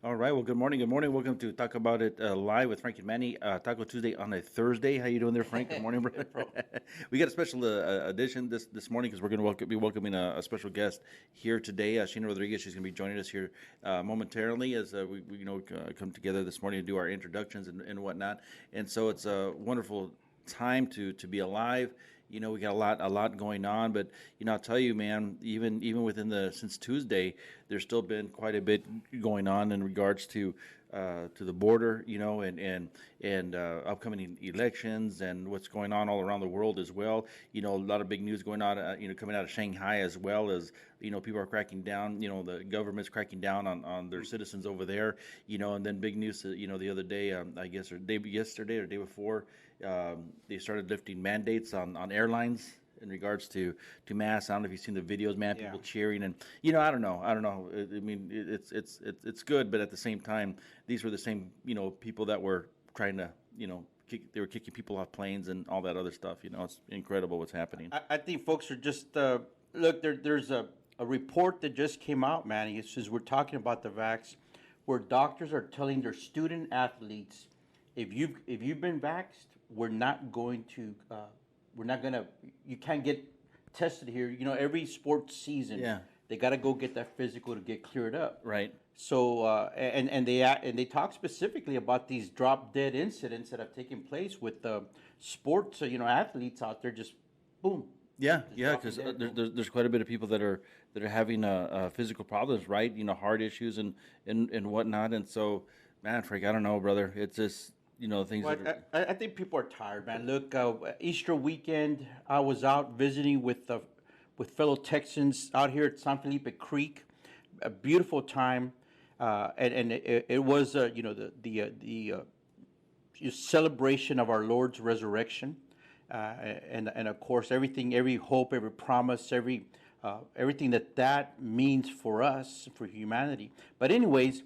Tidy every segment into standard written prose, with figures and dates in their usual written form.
All right. Well, good morning. Good morning. Welcome to Talk About It live with Frank and Manny. Taco Tuesday on a Thursday. How you doing there, Frank? Good morning, bro. Good, bro. We got a special edition this morning because we're going to be welcoming a special guest here today. Sheena Rodriguez. She's going to be joining us here momentarily as we come together this morning to do our introductions and whatnot. And so it's a wonderful time to be alive. We got a lot going on, but I'll tell you, man, even within the since Tuesday, there's still been quite a bit going on in regards to the border, and upcoming elections and what's going on all around the world as well. A lot of big news going on, coming out of Shanghai as well as people are cracking down. The government's cracking down on their citizens over there. And then big news, the other day, I guess, or yesterday or day before, they started lifting mandates on airlines in regards to masks. I don't know if you've seen the videos, man. Yeah. People cheering, and I don't know. I mean, it's good, but at the same time, these were the same people that were trying to they were kicking people off planes and all that other stuff. It's incredible what's happening. I think folks are just look. There's a report that just came out, Manny. It says we're talking about the vax, where doctors are telling their student athletes, if you've been vaxxed, we're not gonna you can't get tested here. Every sports season, Yeah. they got to go get that physical to get cleared up. Right. So and they talk specifically about these drop dead incidents that have taken place with sports, athletes out there just boom. Yeah, Just yeah, dropping because dead. there's quite a bit of people that are having physical problems, right? Heart issues and whatnot. And so, man, Frank, I don't know, brother. It's just things Well, that are. I think people are tired, man. Look, Easter weekend, I was out visiting with fellow Texans out here at San Felipe Creek. A beautiful time, and it was the celebration of our Lord's resurrection, and of course every hope, every promise, everything that means for us, for humanity. But anyways,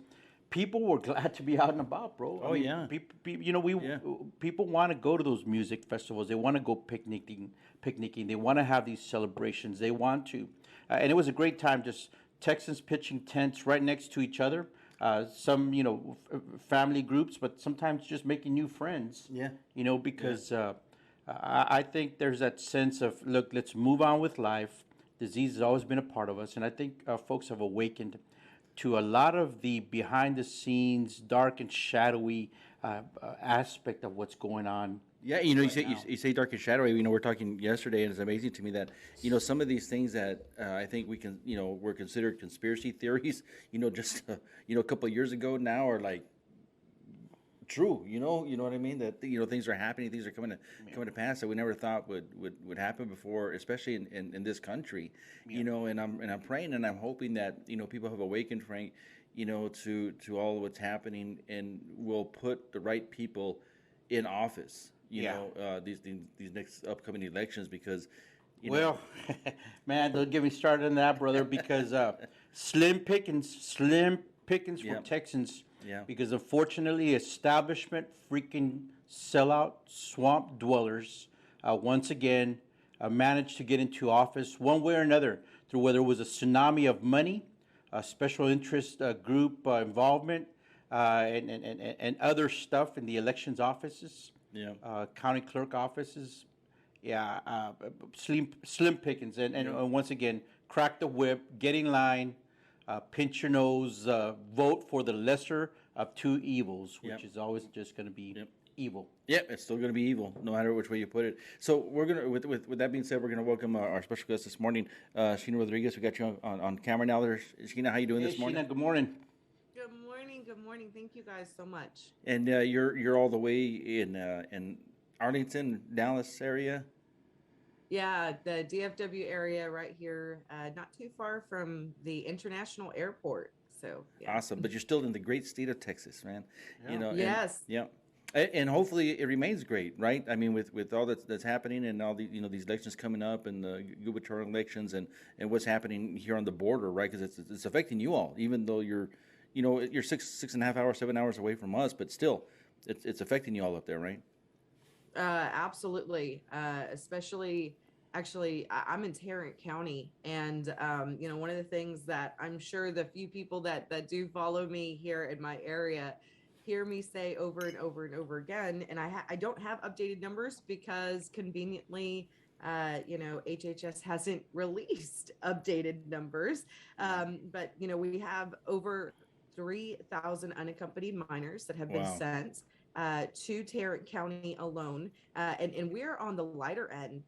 people were glad to be out and about, bro. I Oh mean, yeah, yeah. people want to go to those music festivals. They want to go picnicking. They want to have these celebrations. They want to, and it was a great time. Just Texans pitching tents right next to each other. Some, family groups, but sometimes just making new friends. Yeah. Because I think there's that sense of, look, let's move on with life. Disease has always been a part of us, and I think folks have awakened to a lot of the behind the scenes, dark and shadowy aspect of what's going on Yeah, you right say now. you say dark and shadowy. We're talking yesterday, and it's amazing to me that some of these things that I think we can were considered conspiracy theories. Just a couple of years ago now are like true. You know what I mean. That things are happening, things are coming to pass that we never thought would happen before, especially in this country. Yeah. And I'm praying and I'm hoping that people have awakened, Frank. To all of what's happening, and will put the right people in office. Yeah. These next upcoming elections because Well, man, don't get me started on that, brother, because slim pickings for yeah, Texans, yeah, because unfortunately, establishment freaking sellout swamp dwellers once again managed to get into office one way or another through whether it was a tsunami of money, special interest group involvement, and other stuff in the elections offices, yeah, county clerk offices. Yeah, slim pickings, and yeah. once again, crack the whip, get in line, pinch your nose, vote for the lesser of two evils, Yep. which is always just going to be Yep. evil. Yep, it's still going to be evil, no matter which way you put it. So we're gonna, with that being said, we're gonna welcome our special guest this morning, Sheena Rodriguez. We got you on camera now. There, Sheena, how you doing Hey, this morning? Sheena, good morning. Good morning. Good morning. Thank you guys so much. And you're all the way in Arlington, Dallas area. Yeah, the DFW area right here, not too far from the international airport. So, yeah. Awesome, but you're still in the great state of Texas, man. Yeah. And Yes. yeah, and hopefully it remains great, right? I mean, with all that's happening and all the these elections coming up and the gubernatorial elections and what's happening here on the border, right? Because it's affecting you all, even though you're 6.5 hours, 7 hours away from us, but still, it's affecting you all up there, right? Absolutely. Especially actually, I'm in Tarrant County, and one of the things that I'm sure the few people that do follow me here in my area hear me say over and over and over again, and I don't have updated numbers because conveniently, HHS hasn't released updated numbers. But we have over 3,000 unaccompanied minors that have been Wow. sent to Tarrant County alone, and we're on the lighter end.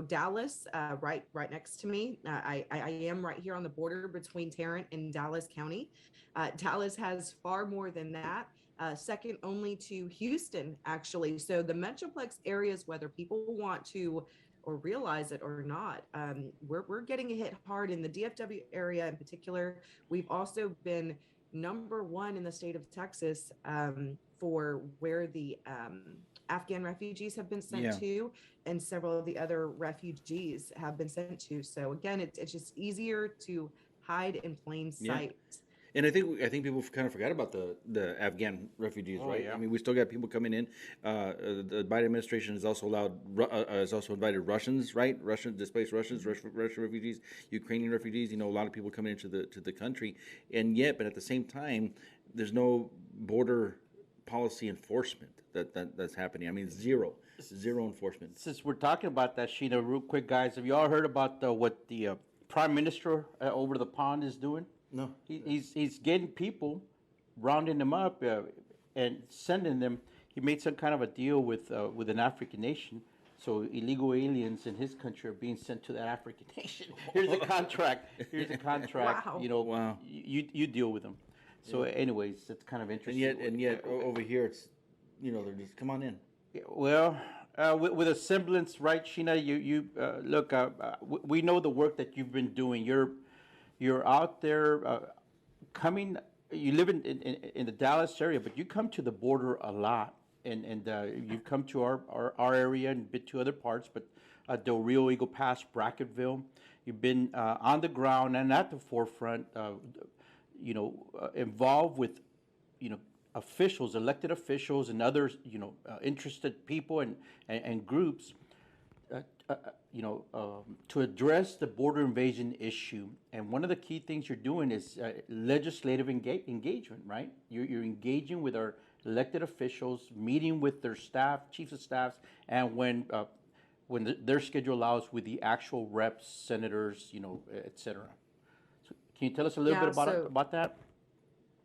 Dallas, right next to me. I am right here on the border between Tarrant and Dallas County. Dallas has far more than that. Second only to Houston, actually. So the Metroplex areas, whether people want to or realize it or not, we're getting hit hard in the DFW area in particular. We've also been number one in the state of Texas for where the Afghan refugees have been sent Yeah. to, and several of the other refugees have been sent to. So again, it's just easier to hide in plain Yeah. sight. And I think people kind of forgot about the Afghan refugees, Oh, right? yeah. I mean, we still got people coming in. The Biden administration has also has also invited Russians, right? Russian displaced Russians, Russian refugees, Ukrainian refugees. A lot of people coming into the country, and yet, but at the same time, there's no border policy enforcement that's happening. I mean, zero enforcement. Since we're talking about that, Sheena, real quick, guys, have you all heard about what the Prime Minister over the pond is doing? No. He's getting people, rounding them up, and sending them. He made some kind of a deal with an African nation, so illegal aliens in his country are being sent to that African nation. Here's a contract. Here's a contract. Wow. Wow. You deal with them. So, anyways, it's kind of And interesting. yet over here it's, they're just come on in. Well, with a semblance, right, Sheena? You look. We know the work that you've been doing. You're out there coming. You live in the Dallas area, but you come to the border a lot, and you've come to our area and been to other parts. But Del Rio, Eagle Pass, Brackettville, you've been on the ground and at the forefront. Involved with, officials, elected officials, and other, interested people and groups, to address the border invasion issue. And one of the key things you're doing is legislative engagement, right? You're engaging with our elected officials, meeting with their staff, chiefs of staffs, and when their schedule allows, with the actual reps, senators, et cetera. So can you tell us a little bit about that?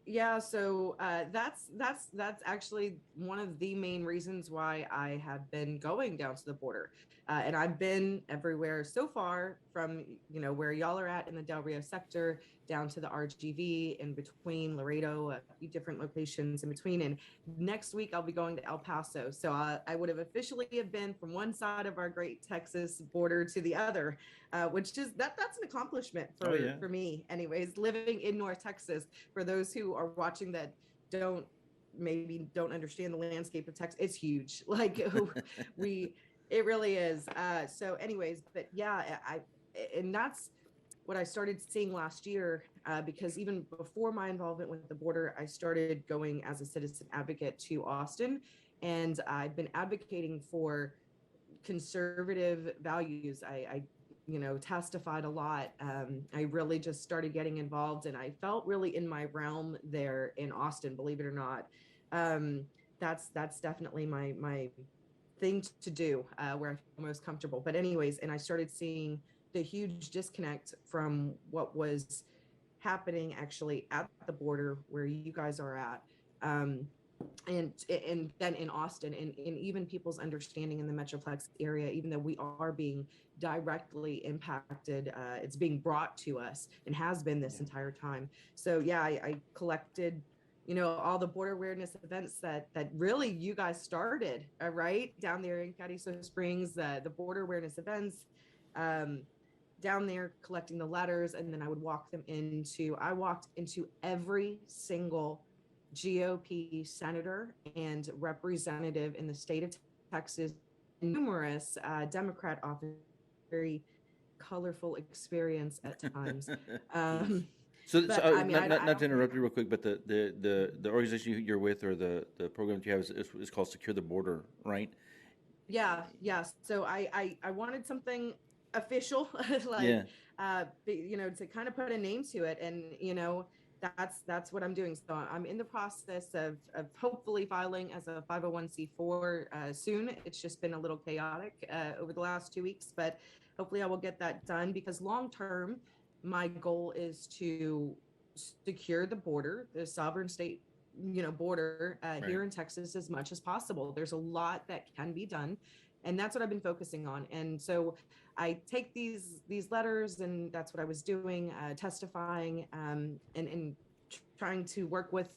Yeah, so that's actually one of the main reasons why I have been going down to the border, and I've been everywhere so far, from where y'all are at in the Del Rio sector down to the RGV, in between Laredo, a few different locations in between. And next week I'll be going to El Paso, so I would have officially have been from one side of our great Texas border to the other, which is that's an accomplishment for me, anyways. Living in North Texas, for those who are watching that don't understand the landscape of Texas, it's huge. Like it really is. So anyways, but yeah, and that's what I started seeing last year, because even before my involvement with the border, I started going as a citizen advocate to Austin, and I've been advocating for conservative values. I testified a lot. I really just started getting involved, and I felt really in my realm there in Austin, believe it or not. That's definitely my thing to do, where I feel most comfortable. But anyways, and I started seeing the huge disconnect from what was happening actually at the border where you guys are at. And then in Austin, and even people's understanding in the Metroplex area, even though we are being directly impacted, it's being brought to us and has been this entire time. So yeah, I collected, all the border awareness events that really you guys started, right down there in Carrizo Springs, the border awareness events, down there collecting the letters, and then I walked into every single GOP senator and representative in the state of Texas, numerous Democrat offices. Very colorful experience at times. Not to interrupt you real quick, but the organization you're with, or the program that you have, is called Secure the Border, right? Yeah. So I wanted something official, Yeah. like, to kind of put a name to it. And, that's what I'm doing. So I'm in the process of hopefully filing as a 501c4 soon. It's just been a little chaotic over the last 2 weeks, but hopefully I will get that done, because long term, my goal is to secure the border, the sovereign state, border Right. here in Texas as much as possible. There's a lot that can be done, and that's what I've been focusing on. And so I take these letters, and that's what I was doing, testifying, and trying to work with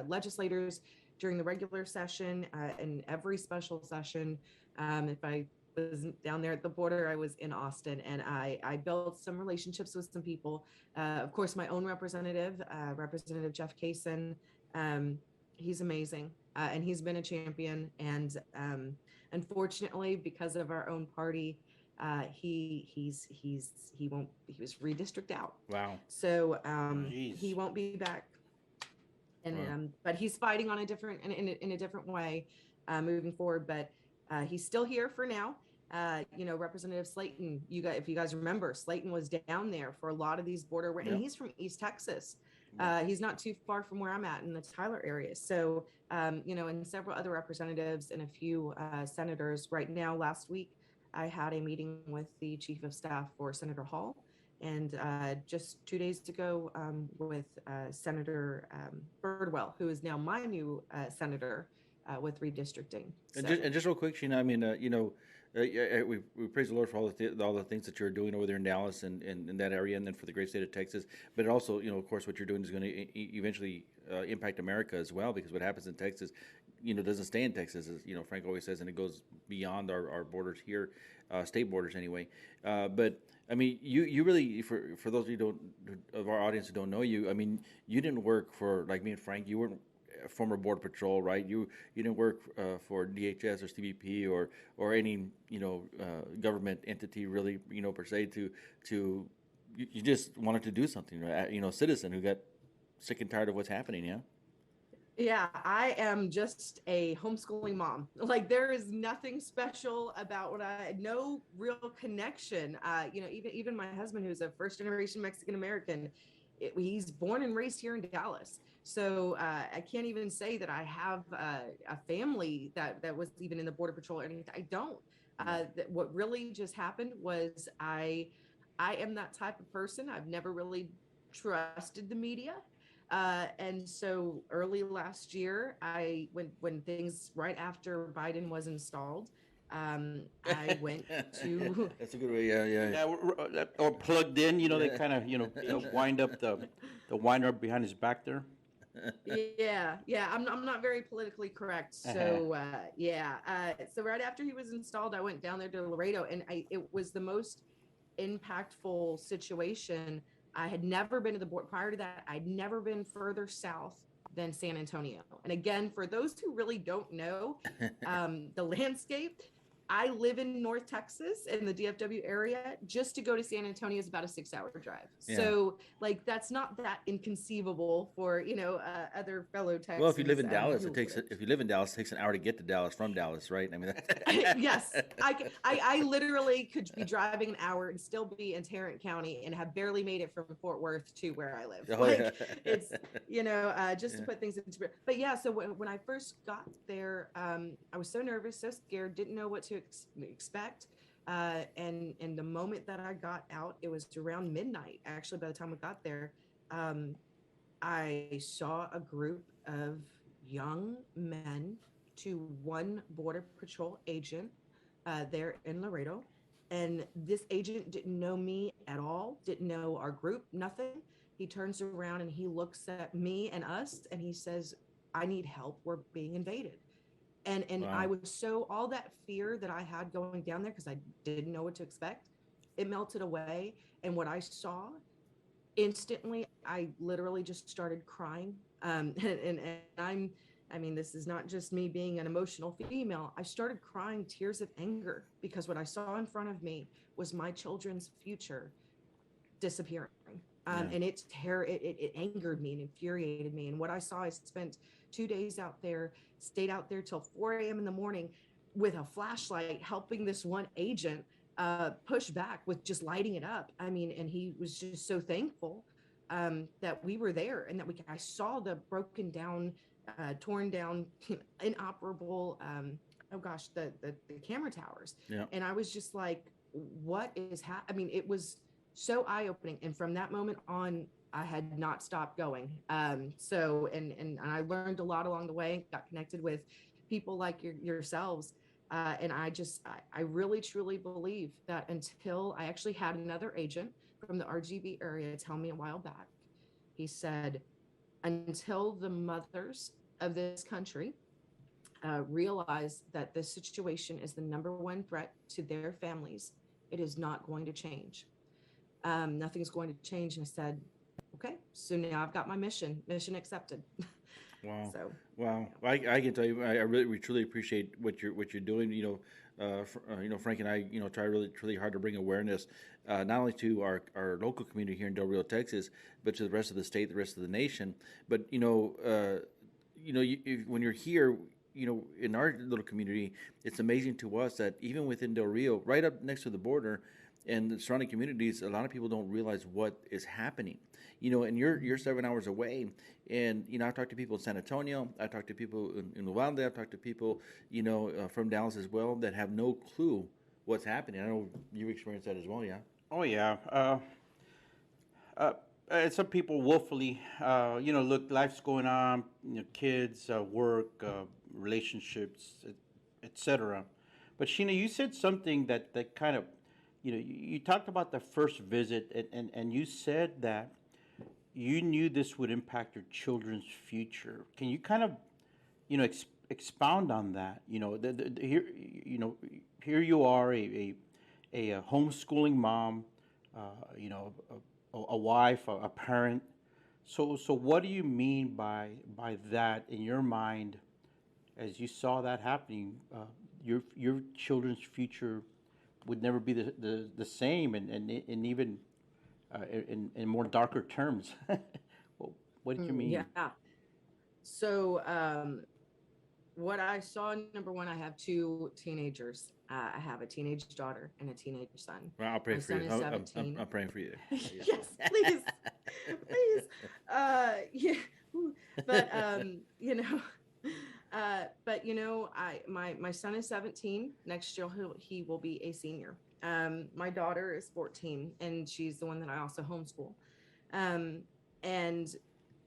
legislators during the regular session and every special session. If I was down there at the border, I was in Austin, and I built some relationships with some people. Of course, my own representative, Representative Jeff Kaysen, um, he's amazing, and he's been a champion. And unfortunately, because of our own party, he was redistricted out, Wow. so he Jeez. won't be back. And Wow. but he's fighting on a different in a different way, moving forward. But he's still here for now. Representative Slayton, if you guys remember, Slayton was down there for a lot of these border, and Yep. he's from East Texas. Yep. He's not too far from where I'm at in the Tyler area. So, and several other representatives and a few senators. Right now, last week, I had a meeting with the chief of staff for Senator Hall, and just 2 days ago with Senator Birdwell, who is now my new senator with redistricting. So, And just real quick, Sheena, I mean, we praise the Lord for all the things that you're doing over there in Dallas and in that area, and then for the great state of Texas. But it also, of course, what you're doing is going to eventually impact America as well, because what happens in Texas, doesn't stay in Texas, as Frank always says, and it goes beyond our borders here, state borders anyway. But I mean, you really, for those of you of our audience who don't know you, I mean, you didn't work for, like me and Frank. You weren't a former border patrol, right? You didn't work for DHS or CBP or any government entity really, per se. You just wanted to do something, right? A citizen who got sick and tired of what's happening. Yeah. yeah, I am just a homeschooling mom. Like, there is nothing special about what no real connection. Even my husband, who's a first generation Mexican American, he's born and raised here in Dallas. So I can't even say that I have a family that was even in the border patrol or anything. I don't. What really just happened was I am that type of person. I've never really trusted the media. And so early last year, when things right after Biden was installed, I went to That's a good way. Yeah, yeah. Yeah, or plugged in. They kind of wind up the winder behind his back there. yeah. I'm not very politically correct. Uh-huh. So yeah. So right after he was installed, I went down there to Laredo, and it was the most impactful situation. I had never been to the board prior to that. I'd never been further south than San Antonio. And again, for those who really don't know the landscape, I live in North Texas in the DFW area. Just to go to San Antonio is about a 6-hour drive. Yeah. So, like, that's not that inconceivable for other fellow Texans. Well, if you live in Dallas, if you live in Dallas, it takes an hour to get to Dallas from Dallas, right? I mean, yes, I literally could be driving an hour and still be in Tarrant County and have barely made it from Fort Worth to where I live. Oh, yeah. It's just to put things into. But yeah, so when I first got there, I was so nervous, so scared, didn't know what to expect. And the moment that I got out, it was around midnight. Actually, by the time we got there, I saw a group of young men to one Border Patrol agent there in Laredo. And this agent didn't know me at all, didn't know our group, nothing. He turns around and he looks at me and us and he says, "I need help. We're being invaded." And Wow. I was so, all that fear that I had going down there, because I didn't know what to expect, it melted away. And what I saw instantly, I literally just started crying. And I mean, this is not just me being an emotional female. I started crying tears of anger because what I saw in front of me was my children's future disappearing. And it angered me and infuriated me. And what I saw, I spent 2 days out there, stayed out there till 4 a.m. in the morning with a flashlight, helping this one agent push back with just lighting it up. I mean, and he was just so thankful that we were there and that I saw the broken down, torn down, inoperable, oh gosh, the camera towers. Yeah. And I was just like, what is I mean, it was so eye opening. And from that moment on, I had not stopped going. So, and I learned a lot along the way, got connected with people like yourselves. And I really truly believe that until I actually had another agent from the RGB area tell me a while back, he said, until the mothers of this country realize that this situation is the number one threat to their families, it is not going to change. Nothing's going to change. And I said, okay, so now I've got my mission accepted. Wow. So, Wow. yeah. I can tell you, I really, we truly appreciate what you're doing. Frank and I, try really, really hard to bring awareness, not only to our local community here in Del Rio, Texas, but to the rest of the state, the rest of the nation. But, when you're here, in our little community, it's amazing to us that even within Del Rio, right up next to the border, and the surrounding communities, a lot of people don't realize what is happening. And you're 7 hours away, and I talk to people in San Antonio, I talk to people in Uvalde, I talk to people from Dallas as well that have no clue what's happening. I know you've experienced that as well, yeah. Oh yeah. Uh, some people willfully, look, life's going on, kids, work, relationships, etc. But Sheena, you said something that kind of, you talked about the first visit, and you said that you knew this would impact your children's future. Can you kind of, expound on that? Here, here you are, a homeschooling mom, uh, you know, a wife, a parent. So what do you mean by that in your mind, as you saw that happening? Your children's future would never be the same, and even in more darker terms. Well, what did you mean? Yeah. So, what I saw, number one, I have two teenagers. I have a teenage daughter and a teenage son. Well, I'll pray My for son you. is 17. I'm praying for you. Yes, please, please. Yeah, but my son is 17. Next year he will be a senior. My daughter is 14, and she's the one that I also homeschool. Um, and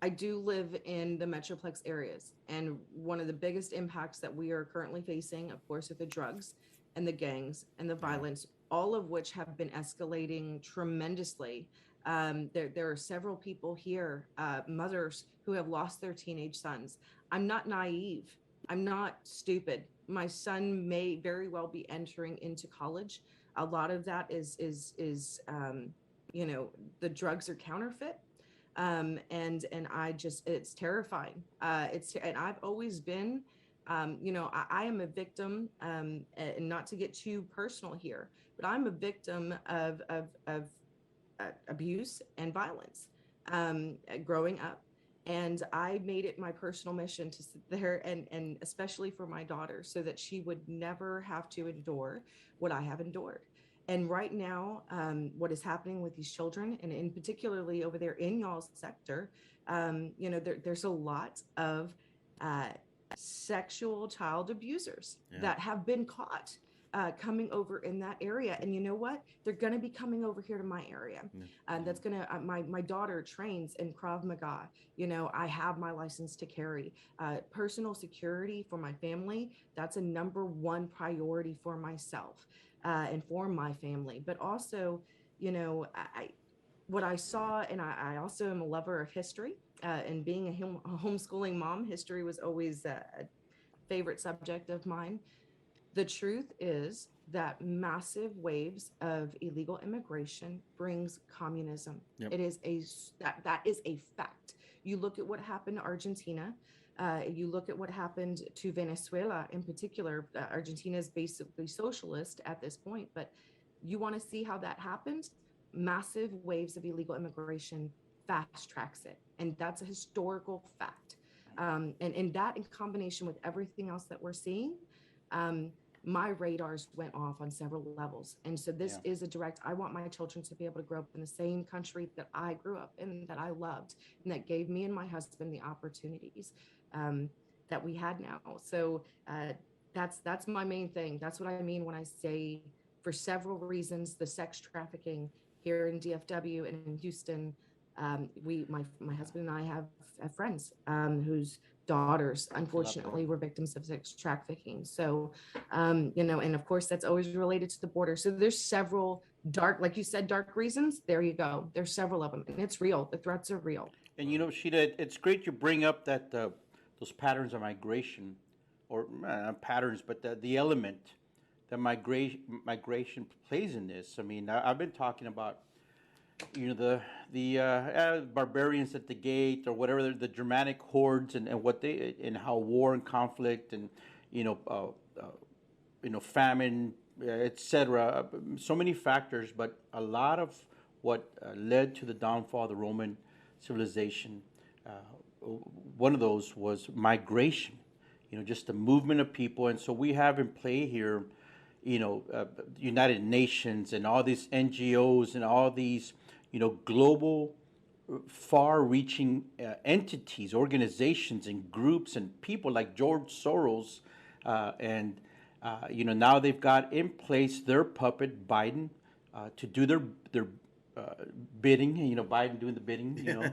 I do live in the Metroplex areas, and one of the biggest impacts that we are currently facing, of course, are the drugs and the gangs and the violence, all of which have been escalating tremendously. There are several people here, mothers who have lost their teenage sons. I'm not naive. I'm not stupid. My son may very well be entering into college. A lot of that the drugs are counterfeit, and I just, it's terrifying. And I've always been, I am a victim, and not to get too personal here, but I'm a victim of abuse and violence, growing up. And I made it my personal mission to sit there and especially for my daughter, so that she would never have to endure what I have endured. And right now, what is happening with these children, and in particularly over there in y'all's sector, there's a lot of uh, sexual child abusers that have been caught coming over in that area. And you know what? They're going to be coming over here to my area. That's going to, my daughter trains in Krav Maga. I have my license to carry. Personal security for my family, that's a number one priority for myself, and for my family. But also, what I saw, and I also am a lover of history, and being a homeschooling mom, history was always a favorite subject of mine. The truth is that massive waves of illegal immigration brings communism. Yep. It is that is a fact. You look at what happened to Argentina. You look at what happened to Venezuela in particular. Argentina is basically socialist at this point, but you want to see how that happened? Massive waves of illegal immigration fast tracks it, and that's a historical fact. And that, in combination with everything else that we're seeing, um, my radars went off on several levels. And so this Yeah. is a direct, I want my children to be able to grow up in the same country that I grew up in, that I loved, and that gave me and my husband the opportunities that we had now. So that's my main thing. That's what I mean when I say, for several reasons, the sex trafficking here in DFW and in Houston. My husband and I have friends whose daughters unfortunately were victims of sex trafficking. So and of course that's always related to the border. So there's several dark, like you said, dark reasons. There you go. There's several of them, and it's real. The threats are real. And Sheena, it's great you bring up that those patterns of migration, or not patterns, but the element that migration plays in this. I mean, I've been talking about the barbarians at the gate, or whatever, the Germanic hordes, and what they, and how war and conflict, and you know famine, etc. So many factors, but a lot of what led to the downfall of the Roman civilization. Uh, One of those was migration. Just the movement of people, and so we have in play here, United Nations and all these NGOs and all these, global, far-reaching entities, organizations, and groups and people like George Soros, and now they've got in place their puppet Biden to do their bidding. Biden doing the bidding.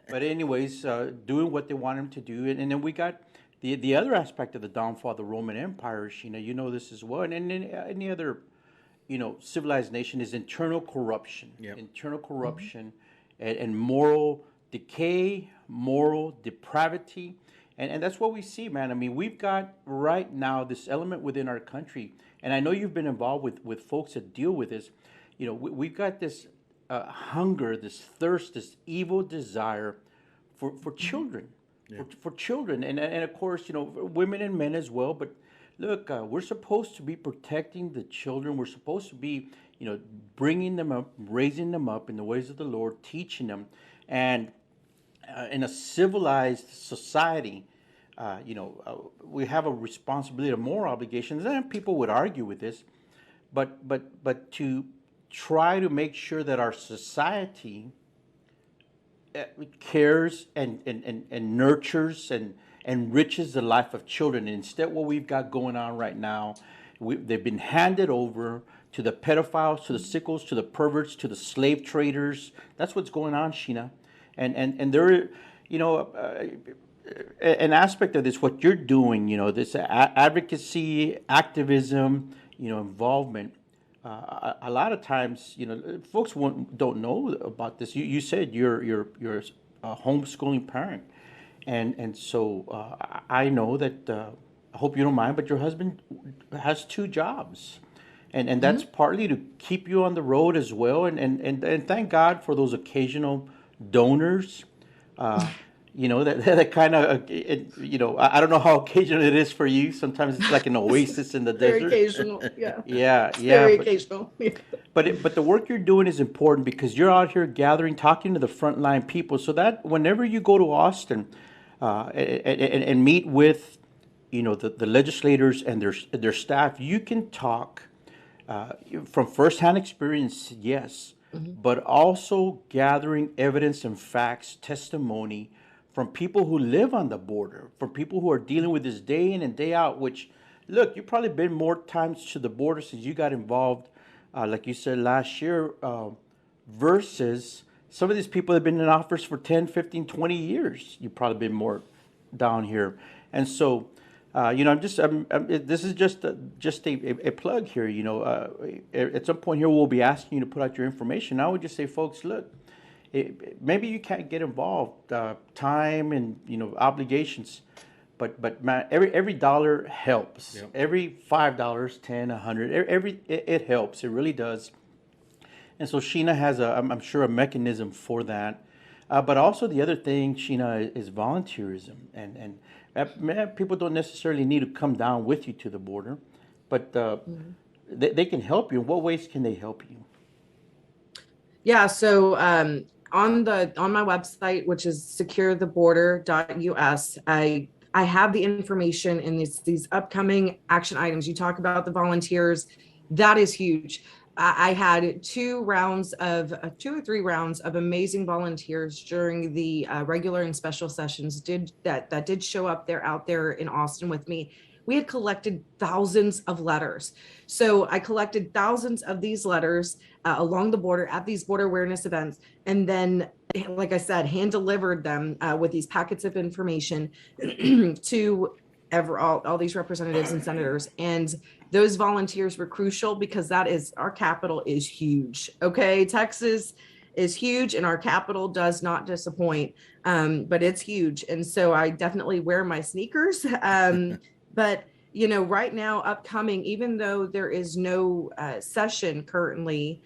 But anyways, doing what they want him to do, and then we got the other aspect of the downfall of the Roman Empire. You know this as well, and any other civilized nation, is internal corruption. Yep. Internal corruption, and moral decay, moral depravity. And that's what we see, man. I mean, we've got right now this element within our country, and I know you've been involved with folks that deal with this. We've got this hunger, this thirst, this evil desire for children, for children, and of course, women and men as well. But look, we're supposed to be protecting the children. We're supposed to be, bringing them up, raising them up in the ways of the Lord, teaching them, and in a civilized society, we have a responsibility, a moral obligation. And people would argue with this, but to try to make sure that our society cares and nurtures and enriches the life of children. And instead, what we've got going on right now, they've been handed over to the pedophiles, to the sickles, to the perverts, to the slave traders. That's what's going on, Sheena. And there, an aspect of this, what you're doing, this advocacy, activism, involvement. A lot of times, folks don't know about this. You said you're a homeschooling parent, and so I know that. I hope you don't mind, but your husband has 2 jobs, and that's partly to keep you on the road as well. And thank God for those occasional donors. That kind of, I don't know how occasional it is for you. Sometimes it's like an oasis in the Very desert. occasional, yeah. Yeah. Very occasional. Yeah. But the work you're doing is important, because you're out here gathering, talking to the frontline people, so that whenever you go to Austin and meet with, the legislators and their staff, you can talk from firsthand experience, yes, but also gathering evidence and facts, testimony from people who live on the border, from people who are dealing with this day in and day out. Which, look, you've probably been more times to the border since you got involved, like you said, last year, versus some of these people have been in office for 10, 15, 20 years. You've probably been more down here. And so, this is just a plug here. At some point here, we'll be asking you to put out your information. I would just say, folks, look, maybe you can't get involved, time and obligations, but man, every dollar helps. Yep. Every $5, 10, 100, it helps. It really does. And so Sheena has I'm sure a mechanism for that. But also the other thing, Sheena, is volunteerism, and people don't necessarily need to come down with you to the border, but they can help you. In what ways can they help you? Yeah, so on my website, which is securetheborder.us, I have the information and these upcoming action items. You talk about the volunteers, that is huge. I had 2 or 3 rounds of amazing volunteers during the regular and special sessions that did show up there out there in Austin with me. We had collected thousands of letters. So I collected thousands of these letters along the border at these border awareness events. And then, like I said, hand delivered them with these packets of information to all these representatives and senators. And those volunteers were crucial because our capital is huge. Okay. Texas is huge and our capital does not disappoint, but it's huge. And so I definitely wear my sneakers. But right now, upcoming, even though there is no session currently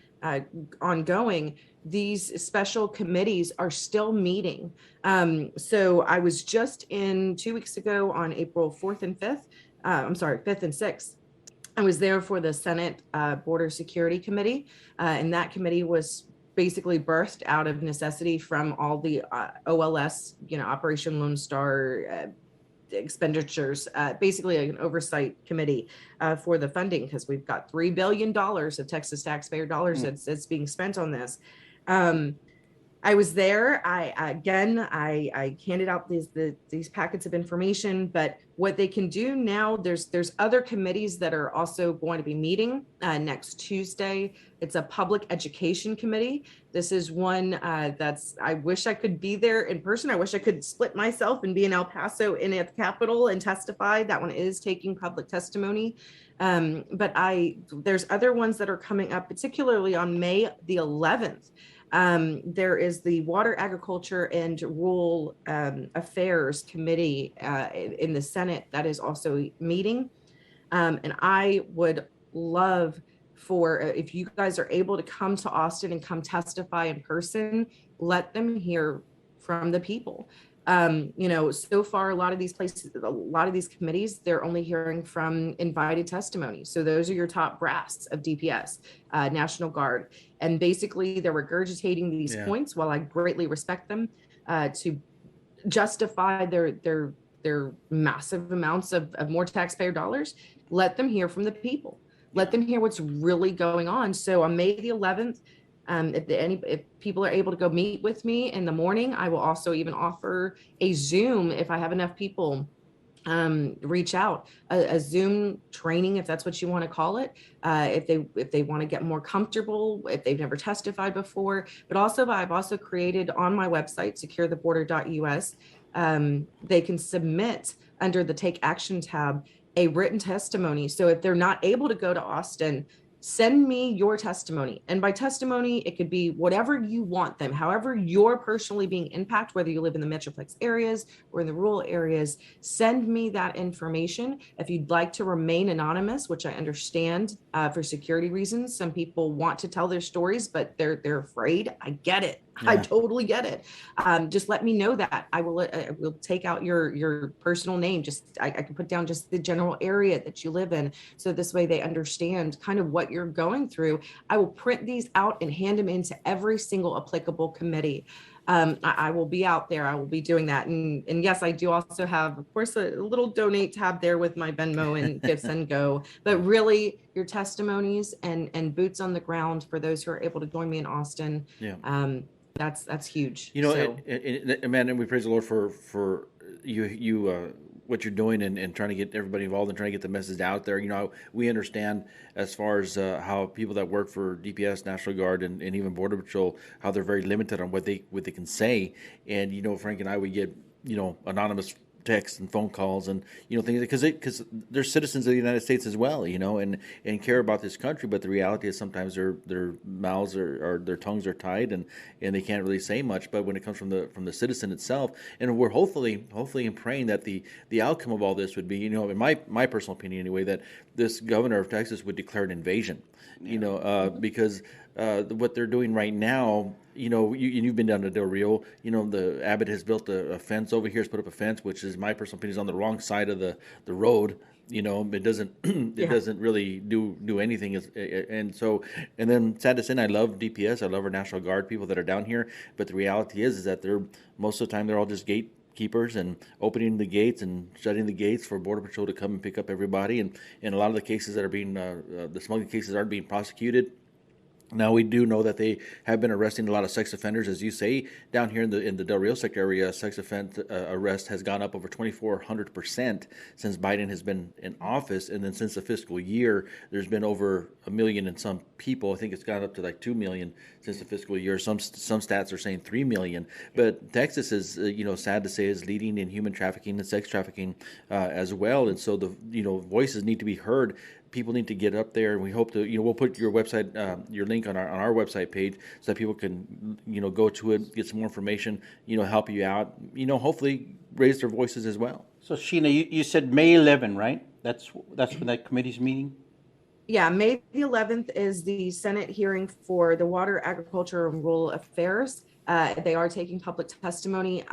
ongoing, these special committees are still meeting. So I was just in 2 weeks ago on April 4th and 5th. I'm sorry, 5th and 6th. I was there for the Senate Border Security Committee, and that committee was basically birthed out of necessity from all the OLS, Operation Lone Star expenditures, basically an oversight committee for the funding, because we've got $3 billion of Texas taxpayer dollars that's being spent on this. I was there. I handed out these packets of information, but what they can do now, there's other committees that are also going to be meeting next Tuesday. It's a public education committee. This is one I wish I could be there in person. I wish I could split myself and be in El Paso and at the Capitol and testify. That one is taking public testimony. But there's other ones that are coming up, particularly on May the 11th. There is the Water, Agriculture, and Rural Affairs Committee in the Senate that is also meeting. And I would love for, if you guys are able to come to Austin and come testify in person, let them hear from the people. So far, a lot of these places, a lot of these committees, they're only hearing from invited testimony. So those are your top brass of DPS, National Guard. And basically they're regurgitating these points, while I greatly respect them, to justify their massive amounts of more taxpayer dollars. Let them hear from the people. Let them hear what's really going on. So on May the 11th, if people are able to go meet with me in the morning, I will also even offer a Zoom if I have enough people reach out, a Zoom training, if that's what you want to call it, if they want to get more comfortable, if they've never testified before. But also, I've also created on my website, securetheboarder.us, they can submit under the Take Action tab a written testimony. So if they're not able to go to Austin, send me your testimony. And by testimony, it could be whatever you want them, however you're personally being impacted, whether you live in the Metroplex areas or in the rural areas, send me that information. If you'd like to remain anonymous, which I understand for security reasons, some people want to tell their stories, but they're afraid. I get it. Yeah. I totally get it. Just let me know that. I will take out your personal name. I can put down just the general area that you live in. So this way they understand kind of what you're going through. I will print these out and hand them into every single applicable committee. I will be out there. I will be doing that. And yes, I do also have, of course, a little donate tab there with my Venmo and Give, Send, Go. But really, your testimonies and boots on the ground for those who are able to join me in Austin. Yeah. That's huge. Man, and we praise the Lord for you what you're doing and trying to get everybody involved and trying to get the message out there. We understand as far as how people that work for DPS, National Guard, and even Border Patrol, how they're very limited on what they can say. And Frank and I, we get anonymous texts and phone calls and things, because they're citizens of the United States as well, and care about this country. But the reality is sometimes their mouths or their tongues are tied and they can't really say much. But when it comes from the citizen itself, and we're hopefully and praying that the outcome of all this would be, in my personal opinion anyway, that this governor of Texas would declare an invasion, because what they're doing right now, you've been down to Del Rio. The Abbott has built a fence over here. Has put up a fence, which is my personal opinion, is on the wrong side of the road. It doesn't doesn't really do anything. And then sad to say, I love DPS. I love our National Guard people that are down here. But the reality is that they're most of the time they're all just keepers and opening the gates and shutting the gates for Border Patrol to come and pick up everybody. And in a lot of the cases that are being, the smuggling cases aren't being prosecuted. Now we do know that they have been arresting a lot of sex offenders, as you say, down here in the Del Rio sector area. Sex offense arrest has gone up over 2,400% since Biden has been in office, and then since the fiscal year, there's been over 1 million and some people. I think it's gone up to like 2 million since the fiscal year. Some stats are saying 3 million, but Texas is sad to say is leading in human trafficking and sex trafficking as well, and so the voices need to be heard. People need to get up there, and we hope to, we'll put your website, your link on our website page so that people can, go to it, get some more information, help you out, hopefully raise their voices as well. So Sheena, you said May 11, right? That's when that committee's meeting? Yeah, May the 11th is the Senate hearing for the Water, Agriculture, and Rural Affairs. They are taking public testimony.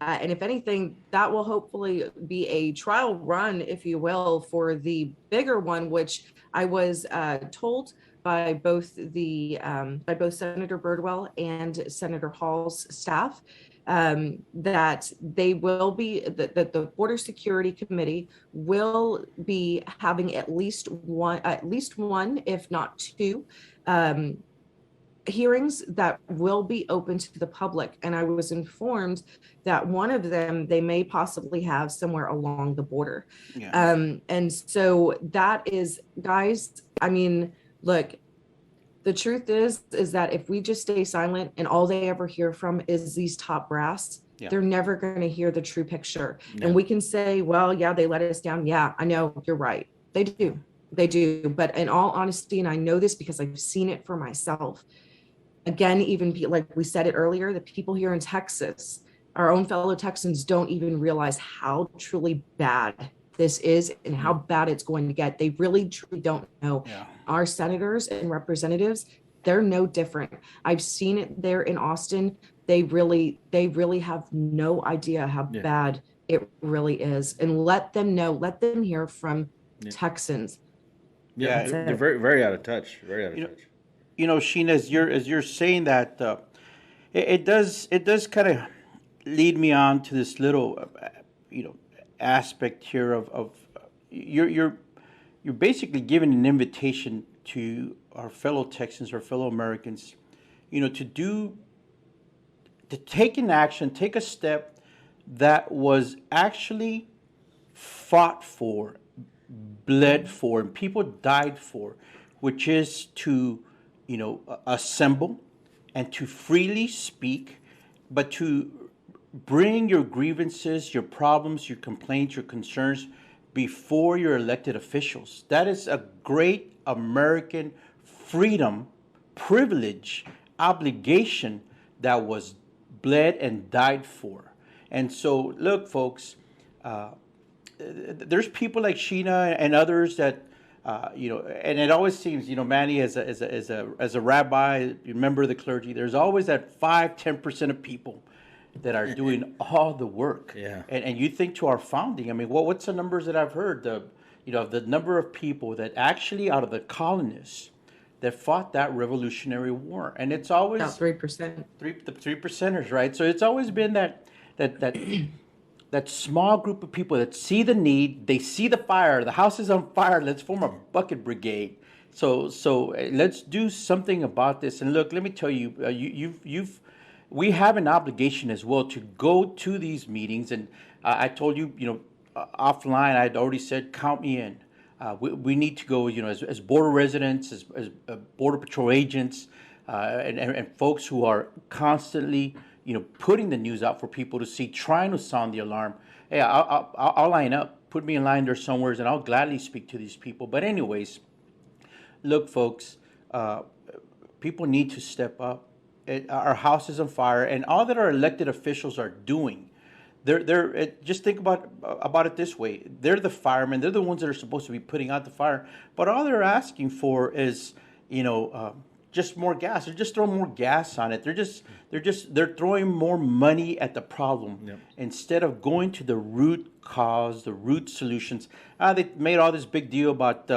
And if anything, that will hopefully be a trial run, if you will, for the bigger one, which I was told by both Senator Birdwell and Senator Hall's staff that they will be that the Border Security Committee will be having at least one, if not two, hearings that will be open to the public. And I was informed that one of them they may possibly have somewhere along the border. Yeah. And so that is, guys, I mean, look, the truth is that if we just stay silent and all they ever hear from is these top brass, they're never going to hear the true picture. No. And we can say, well, yeah, they let us down. Yeah, I know, you're right. They do. But in all honesty, and I know this because I've seen it for myself, again, even like we said it earlier, the people here in Texas, our own fellow Texans, don't even realize how truly bad this is and how bad it's going to get. They really truly don't know. Yeah. Our senators and representatives, they're no different. I've seen it there in Austin. They really have no idea how bad it really is. And let them know, let them hear from Texans. Yeah, they're very, very out of touch. Very out of touch. Sheena, as you're saying that, it does kind of lead me on to this little, aspect here of you're basically giving an invitation to our fellow Texans, our fellow Americans, to take an action, take a step that was actually fought for, bled for, and people died for, which is to assemble and to freely speak, but to bring your grievances, your problems, your complaints, your concerns before your elected officials. That is a great American freedom, privilege, obligation that was bled and died for. And so, look, folks, there's people like Sheena and others that and it always seems, Manny, as a rabbi, you member of the clergy, there's always that 5-10% of people that are doing all the work. Yeah. And you think to our founding, I mean, what's the numbers that I've heard? The number of people that actually out of the colonists that fought that Revolutionary War, and it's always about 3%. The 3%ers, right? So it's always been that small group of people that see the need, they see the fire, the house is on fire, let's form a bucket brigade. So let's do something about this. And look, let me tell you, we have an obligation as well to go to these meetings. And I told you, offline, I'd already said, count me in. We need to go, as border residents, as Border Patrol agents, and folks who are constantly putting the news out for people to see, trying to sound the alarm. Hey, I'll line up, put me in line there somewhere, and I'll gladly speak to these people. But anyways, look, folks, people need to step up. Our house is on fire, and all that our elected officials are doing, just think about it this way. They're the firemen. They're the ones that are supposed to be putting out the fire. But all they're asking for is, just more gas. They're just throwing more gas on it. They're throwing more money at the problem instead of going to the root cause, the root solutions. They made all this big deal about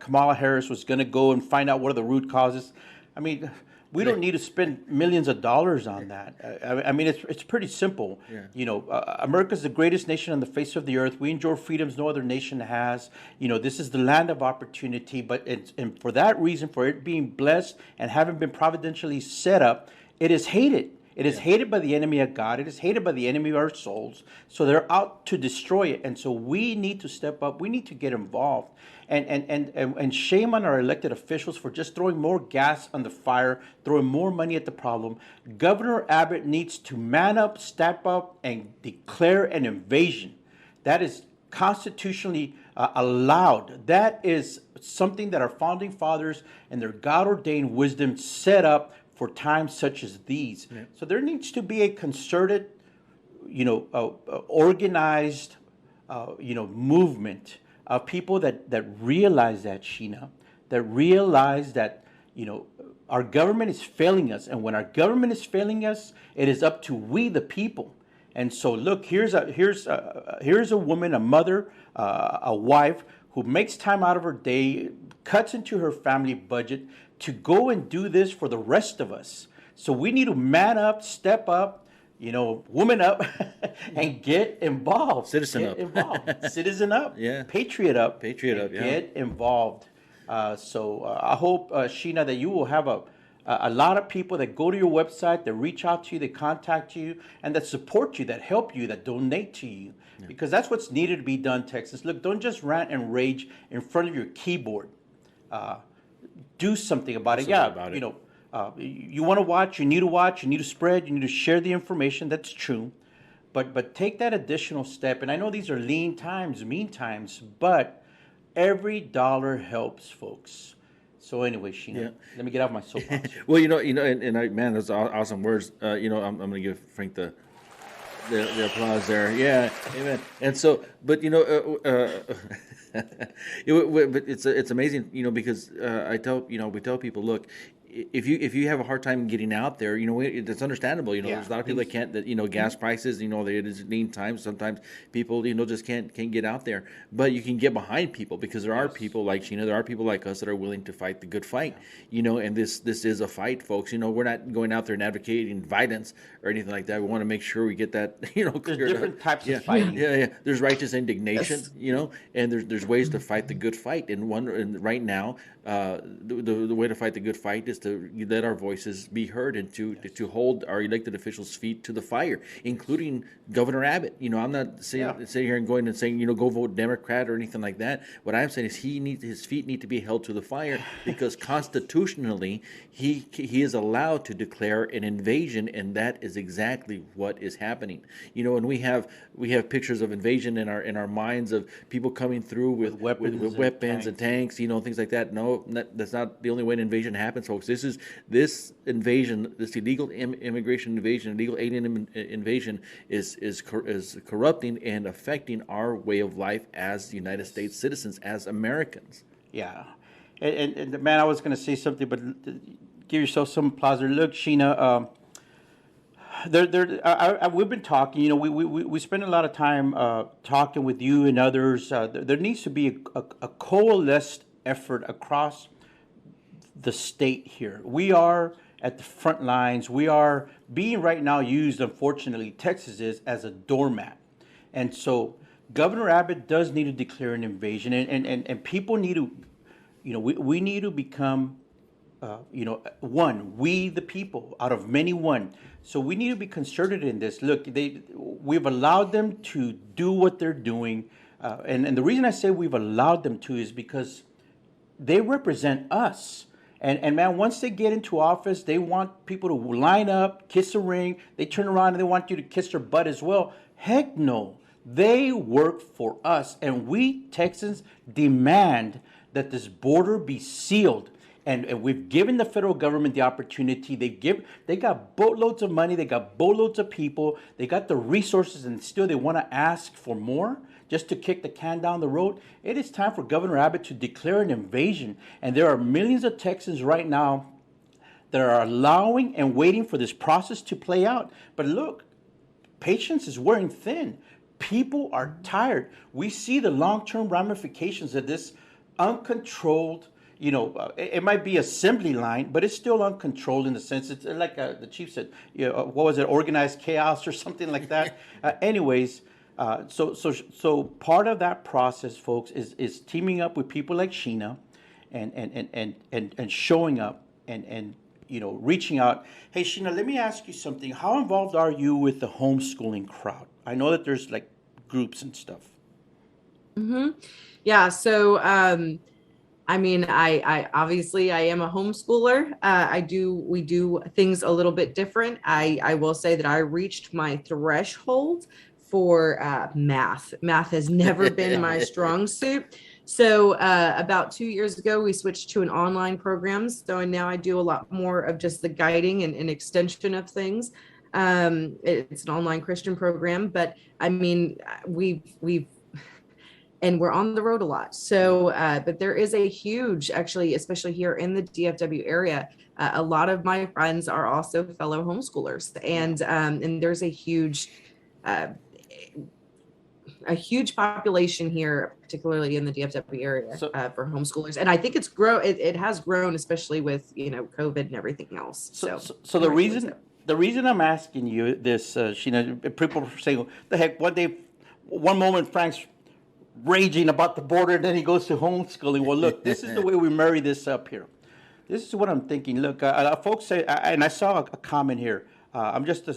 Kamala Harris was going to go and find out what are the root causes. I mean, We don't need to spend millions of dollars on that. I mean, it's pretty simple. Yeah. You know, America's the greatest nation on the face of the earth. We enjoy freedoms no other nation has. You know, this is the land of opportunity. But and for that reason, for it being blessed and having been providentially set up, it is hated. It is hated by the enemy of God. It is hated by the enemy of our souls. So they're out to destroy it. And so we need to step up. We need to get involved. And shame on our elected officials for just throwing more gas on the fire, throwing more money at the problem. Governor Abbott needs to man up, step up, and declare an invasion. That is constitutionally allowed. That is something that our founding fathers and their God-ordained wisdom set up for times such as these. Yeah. So there needs to be a concerted, organized, movement of people that realize that, Sheena, that realize that, our government is failing us. And when our government is failing us, it is up to we, the people. And so, look, here's a woman, a mother, a wife who makes time out of her day, cuts into her family budget to go and do this for the rest of us. So we need to man up, step up, woman up, and get involved. Citizen up. Yeah. Patriot up. Yeah. Get involved. So I hope, Sheena, that you will have a lot of people that go to your website, that reach out to you, that contact you, and that support you, that help you, that donate to you. Yeah. Because that's what's needed to be done, Texas. Look, don't just rant and rage in front of your keyboard. Do something about it. You want to watch, you need to spread, you need to share the information. That's true. But take that additional step. And I know these are lean times, mean times, but every dollar helps, folks. So anyway, Sheena, let me get off my soapbox. Well, man, those are awesome words. I'm going to give Frank the applause there. Yeah, amen. And so, but but it's amazing, because we tell people, look, if you have a hard time getting out there, it's understandable. There's a lot of people that can't. That gas prices. It is lean times. Sometimes people just can't get out there. But you can get behind people because there are people like Sheena. There are people like us that are willing to fight the good fight. And this is a fight, folks. We're not going out there and advocating violence or anything like that. We want to make sure we get that. There's different types of fighting. Yeah. There's righteous indignation. And there's ways to fight the good fight. And right now, the way to fight the good fight is to let our voices be heard and to hold our elected officials' feet to the fire, including Governor Abbott. I'm not sitting here and going and saying, go vote Democrat or anything like that. What I'm saying is his feet need to be held to the fire because constitutionally he is allowed to declare an invasion, and that is exactly what is happening. And we have pictures of invasion in our minds of people coming through with weapons and tanks, things like that. No, that's not the only way an invasion happens, folks. This invasion, this illegal immigration invasion, illegal alien invasion is corrupting and affecting our way of life as United States citizens, as Americans. Yeah, and man, I was going to say something, but give yourself some applause. Look, Sheena, we've been talking. We spend a lot of time talking with you and others. There needs to be a coalesced effort across the state here. We are at the front lines. We are being right now used, unfortunately, Texas is, as a doormat. And so Governor Abbott does need to declare an invasion, and people need to, we need to become, one, we the people, out of many one. So we need to be concerted in this. Look, we've allowed them to do what they're doing. And the reason I say we've allowed them to is because they represent us. And man, once they get into office, they want people to line up, kiss a ring. They turn around and they want you to kiss their butt as well. Heck no. They work for us. And we Texans demand that this border be sealed. And we've given the federal government the opportunity. They got boatloads of money. They got boatloads of people. They got the resources, and still they want to ask for more just to kick the can down the road. It is time for Governor Abbott to declare an invasion. And there are millions of Texans right now that are allowing and waiting for this process to play out. But look, patience is wearing thin. People are tired. We see the long-term ramifications of this uncontrolled, it might be assembly line, but it's still uncontrolled in the sense it's like the chief said, what was it, organized chaos or something like that. Anyways, so part of that process, folks, is teaming up with people like Sheena, and showing up and reaching out. Hey, Sheena, let me ask you something. How involved are you with the homeschooling crowd? I know that there's like groups and stuff. Mm-hmm. Yeah. So, I mean, I obviously I am a homeschooler. We do things a little bit different. I will say that I reached my threshold for math. Math has never been my strong suit. So about 2 years ago, we switched to an online program. So now I do a lot more of just the guiding and extension of things. It's an online Christian program, but I mean, we've and we're on the road a lot. So, but there is a huge, actually, especially here in the DFW area, a lot of my friends are also fellow homeschoolers, and there's uh, a huge population here, particularly in the DFW area, for homeschoolers. And I think it has grown, especially with COVID and everything else. So the reason I'm asking you this, Sheena, people are saying, the heck, one moment Frank's raging about the border, then he goes to homeschooling. Well, look, this is the way we marry this up here. This is what I'm thinking. Look, folks say, and I saw a comment here. I'm just, I'm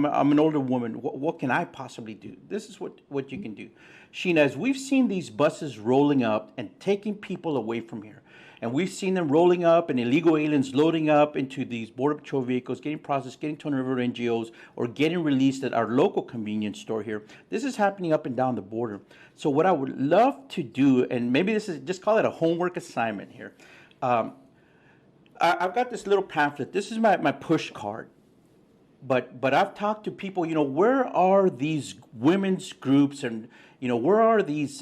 an older woman. What can I possibly do? This is what you can do. Sheena, as we've seen these buses rolling up and taking people away from here, and we've seen them rolling up and illegal aliens loading up into these Border Patrol vehicles, getting processed, getting turned over to NGOs, or getting released at our local convenience store here. This is happening up and down the border. So what I would love to do, and maybe this is, just call it a homework assignment here. I've got this little pamphlet. This is my push card. But I've talked to people, where are these women's groups and, where are these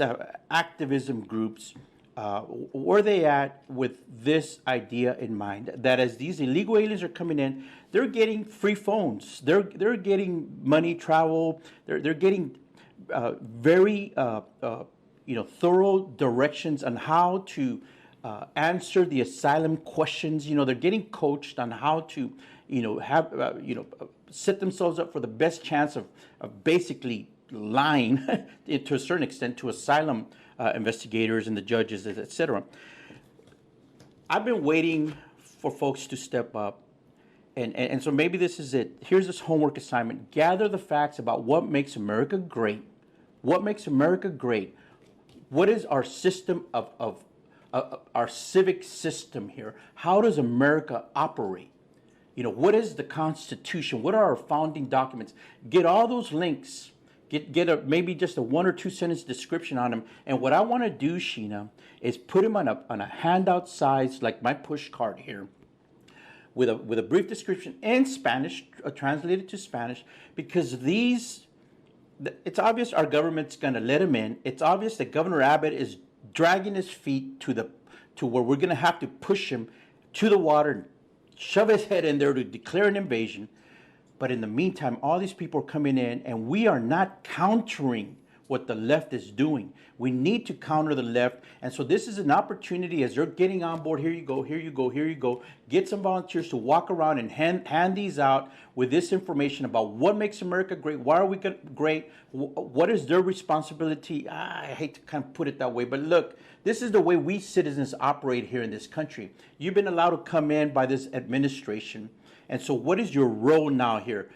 activism groups? Where they at with this idea in mind, that as these illegal aliens are coming in, they're getting free phones, they're getting money, travel, they're getting very thorough directions on how to answer the asylum questions. They're getting coached on how to have set themselves up for the best chance of basically lying to a certain extent to asylum investigators and the judges, etc. I've been waiting for folks to step up, and so maybe this is it. Here's this homework assignment. Gather the facts about what makes America great. What makes America great? What is our system of our civic system here? How does America operate? What is the Constitution? What are our founding documents? Get all those links. Get maybe just a 1 or 2 sentence description on them. And what I want to do, Sheena, is put them on a handout size, like my push card here, with a brief description in Spanish, translated to Spanish, because it's obvious our government's going to let them in. It's obvious that Governor Abbott is dragging his feet to where we're going to have to push him to the water and shove his head in there to declare an invasion. But in the meantime, all these people are coming in, and we are not countering what the left is doing. We need to counter the left. And so this is an opportunity as they're getting on board. Here you go, here you go, here you go. Get some volunteers to walk around and hand these out with this information about what makes America great. Why are we great? What is their responsibility? I hate to kind of put it that way, but look, this is the way we citizens operate here in this country. You've been allowed to come in by this administration. And so what is your role now here?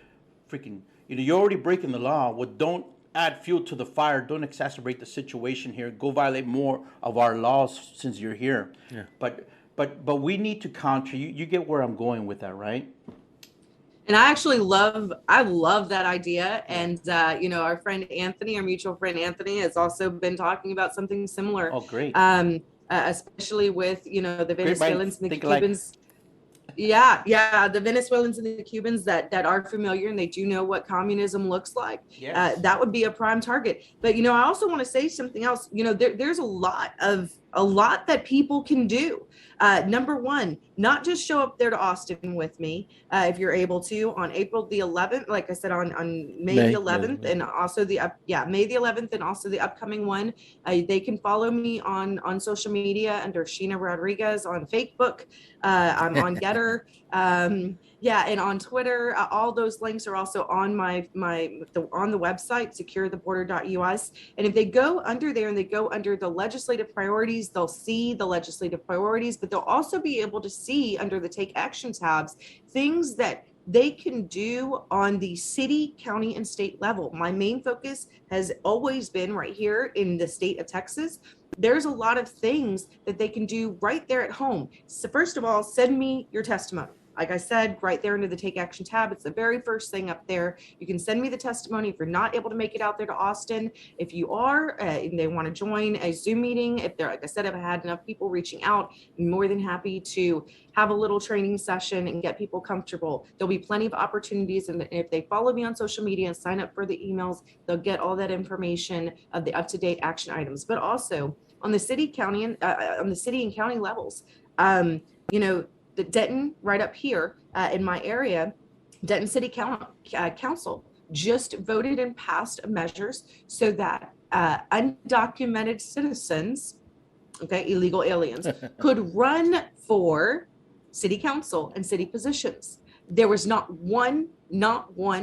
You're already breaking the law. Well, don't add fuel to the fire. Don't exacerbate the situation here. Go violate more of our laws since you're here. Yeah. But we need to counter. You get where I'm going with that, right? And I love that idea. And, our friend Anthony, our mutual friend Anthony, has also been talking about something similar. Oh, great. Especially with, the Venezuelans and the Cubans. Yeah, the Venezuelans and the Cubans that are familiar and they do know what communism looks like. Yes. That would be a prime target. But I also want to say something else. There's a lot of a lot that people can do. Number one, not just show up there to Austin with me if you're able to on April the 11th, like I said, on May the 11th, and also May the 11th, and also the upcoming one. They can follow me on social media under Sheena Rodriguez on Facebook. I'm on Getter. And on Twitter. All those links are also on on the website securetheborder.us. And if they go under there and they go under the legislative priorities, they'll see the legislative priorities, but they'll also be able to see under the Take Action tabs things that they can do on the city, county, and state level. My main focus has always been right here in the state of Texas. There's a lot of things that they can do right there at home. So first of all, send me your testimony. Like I said, right there under the Take Action tab, it's the very first thing up there. You can send me the testimony if you're not able to make it out there to Austin. If you are, and they want to join a Zoom meeting, if they're, like I said, if I had enough people reaching out, I'm more than happy to have a little training session and get people comfortable. There'll be plenty of opportunities, and if they follow me on social media and sign up for the emails, they'll get all that information of the up-to-date action items. But also on the city, county, and on the city and county levels, the Denton right up here in my area, Denton City Council just voted and passed measures so that undocumented citizens, illegal aliens, could run for city council and city positions. There was not one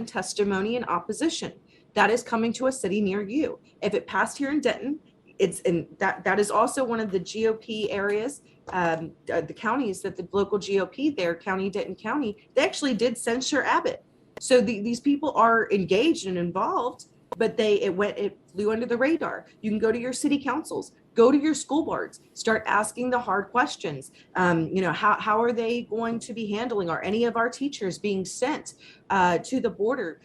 testimony in opposition. That is coming to a city near you. If it passed here in Denton, it's in that is also one of the GOP areas. The counties that the local GOP there, Denton County, they actually did censure Abbott. So these people are engaged and involved, but it flew under the radar. You can go to your city councils, go to your school boards, start asking the hard questions. How are they going to be handling? Are any of our teachers being sent to the border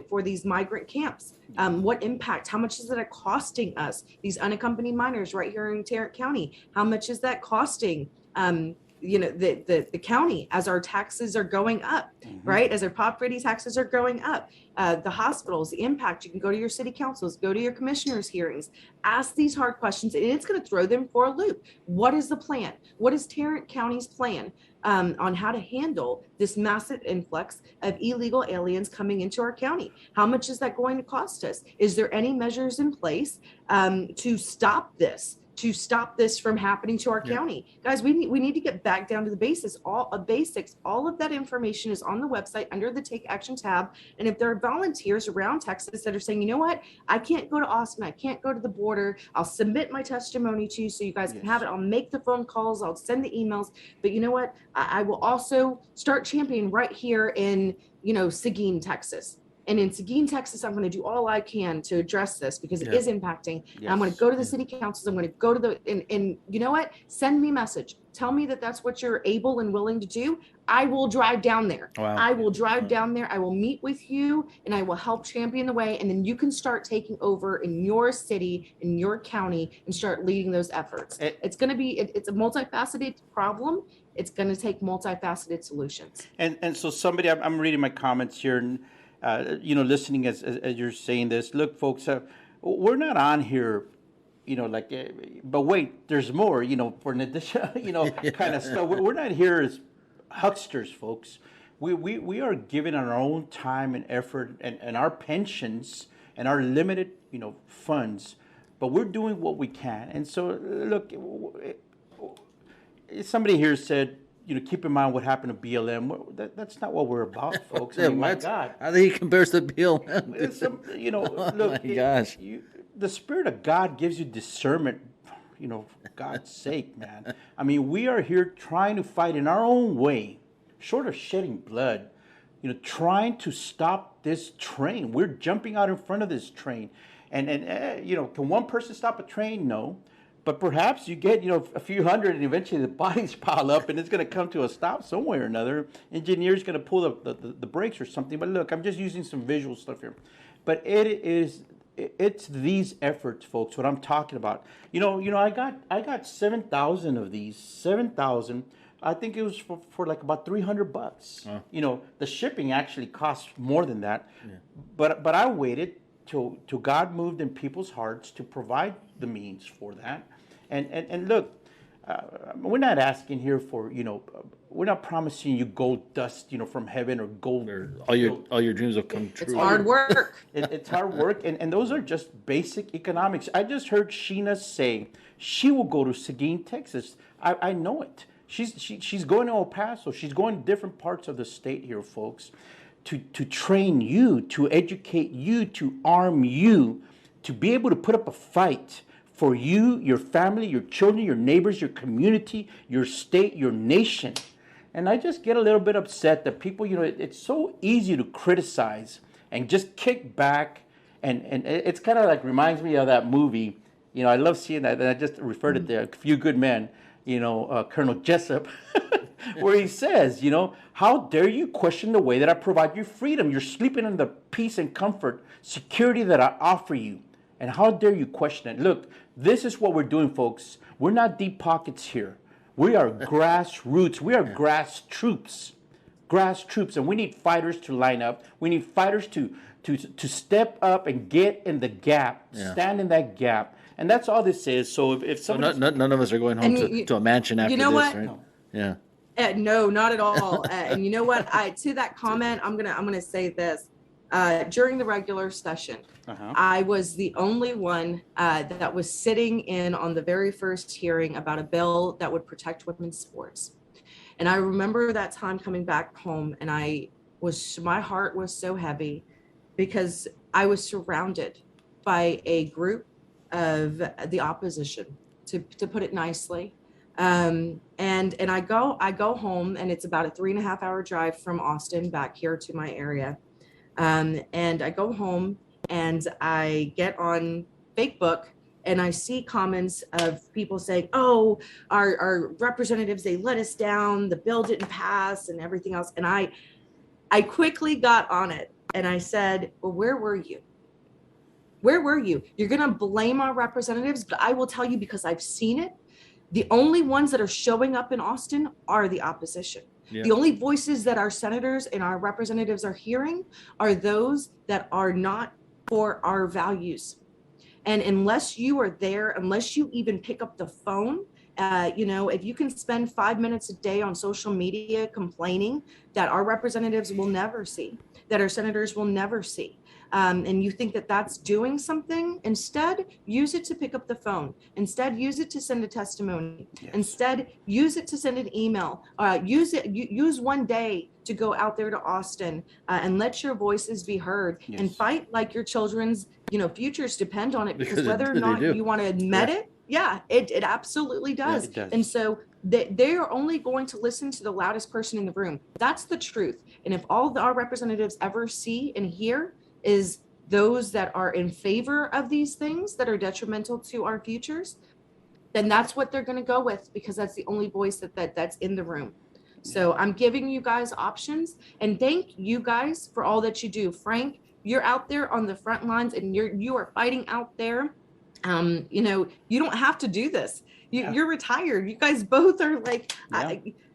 for these migrant camps? What impact? How much is that costing us? These unaccompanied minors right here in Tarrant County. How much is that costing? The county as our taxes are going up, right? As our property taxes are going up. The hospitals, the impact. You can go to your city councils, go to your commissioners' hearings, ask these hard questions, and it's going to throw them for a loop. What is the plan? What is Tarrant County's plan on how to handle this massive influx of illegal aliens coming into our county? How much is that going to cost us? Is there any measures in place to stop this? From happening to our county? Guys, we need to get back down to the basics. All of that information is on the website under the Take Action tab. And if there are volunteers around Texas that are saying, you know what, I can't go to Austin, I can't go to the border, I'll submit my testimony to you so you guys can have it. I'll make the phone calls, I'll send the emails. But you know what, I will also start championing right here in Seguin, Texas. And in Seguin, Texas, I'm going to do all I can to address this because it is impacting. I'm going to go to the city councils. I'm going to go to and you know what? Send me a message. Tell me that that's what you're able and willing to do. I will drive down there. Wow. I will drive down there. I will meet with you and I will help champion the way. And then you can start taking over in your city, in your county, and start leading those efforts. It's going to be, it's a multifaceted problem. It's going to take multifaceted solutions. And so somebody, I'm reading my comments here and, listening as you're saying this. Look, folks, we're not on here, but wait, there's more, for an addition, kind of stuff. We're not here as hucksters, folks. We are giving our own time and effort and our pensions and our limited, funds, but we're doing what we can. And so, look, somebody here said, keep in mind what happened to BLM. That's not what we're about, folks. I mean, my God. I think he compares to BLM. Look, my gosh. The Spirit of God gives you discernment, for God's sake, man. I mean, we are here trying to fight in our own way, short of shedding blood, trying to stop this train. We're jumping out in front of this train. And can one person stop a train? No. But perhaps you get, a few hundred and eventually the bodies pile up and it's going to come to a stop somewhere or another. Engineer's going to pull the brakes or something. But look, I'm just using some visual stuff here. But it's these efforts, folks, what I'm talking about. I got 7,000 of these, 7,000. I think it was for like about $300. The shipping actually costs more than that. Yeah. But I waited till God moved in people's hearts to provide the means for that. And look, we're not asking here for, we're not promising you gold dust, from heaven or gold. Or all your dreams will come It's true. hard work. It's hard work, and those are just basic economics. I just heard Sheena say she will go to Seguin, Texas. I know it. She's going to El Paso. She's going to different parts of the state here, folks, to train you, to educate you, to arm you, to be able to put up a fight for you, your family, your children, your neighbors, your community, your state, your nation. And I just get a little bit upset that people, it's so easy to criticize and just kick back. And it's kind of like reminds me of that movie. I love seeing that. And I just referred it there, A Few Good Men, Colonel Jessup, where he says, how dare you question the way that I provide you freedom? You're sleeping in the peace and comfort, security that I offer you. And how dare you question it? Look, this is what we're doing, folks. We're not deep pockets here. We are grassroots. We are grass troops. Grass troops. And we need fighters to line up. We need fighters to step up and get in the gap, stand in that gap. And that's all this is. So if somebody... None of us are going home to a mansion after this, what? right? No. Yeah. No, not at all. And you know what? To that comment, I'm gonna say this. During the regular session, I was the only one that was sitting in on the very first hearing about a bill that would protect women's sports. And I remember that time coming back home, and my heart was so heavy because I was surrounded by a group of the opposition, to put it nicely. And I go home, and it's about a 3.5 hour drive from Austin back here to my area. And I go home and I get on Facebook, and I see comments of people saying, oh, our representatives, they let us down, the bill didn't pass and everything else. And I quickly got on it, and I said, well, where were you? Where were you? You're going to blame our representatives, but I will tell you, because I've seen it, the only ones that are showing up in Austin are the opposition. Yeah. The only voices that our senators and our representatives are hearing are those that are not for our values. And unless you are there, unless you even pick up the phone, if you can spend 5 minutes a day on social media complaining that our representatives will never see, that our senators will never see, and you think that that's doing something, instead use it to pick up the phone. Instead, use it to send a testimony. Yes. Instead, use it to send an email. Use one day to go out there to Austin and let your voices be heard. Yes. And fight like your children's futures depend on it, because whether or not you want to admit it, it absolutely does. Yeah, it does. And so they are only going to listen to the loudest person in the room. That's the truth. And if all our representatives ever see and hear is those that are in favor of these things that are detrimental to our futures, then that's what they're going to go with, because that's the only voice that's in the room. So I'm giving you guys options, and thank you guys for all that you do. Frank, you're out there on the front lines, and you are fighting out there. You don't have to do this. You're retired. You guys both are like,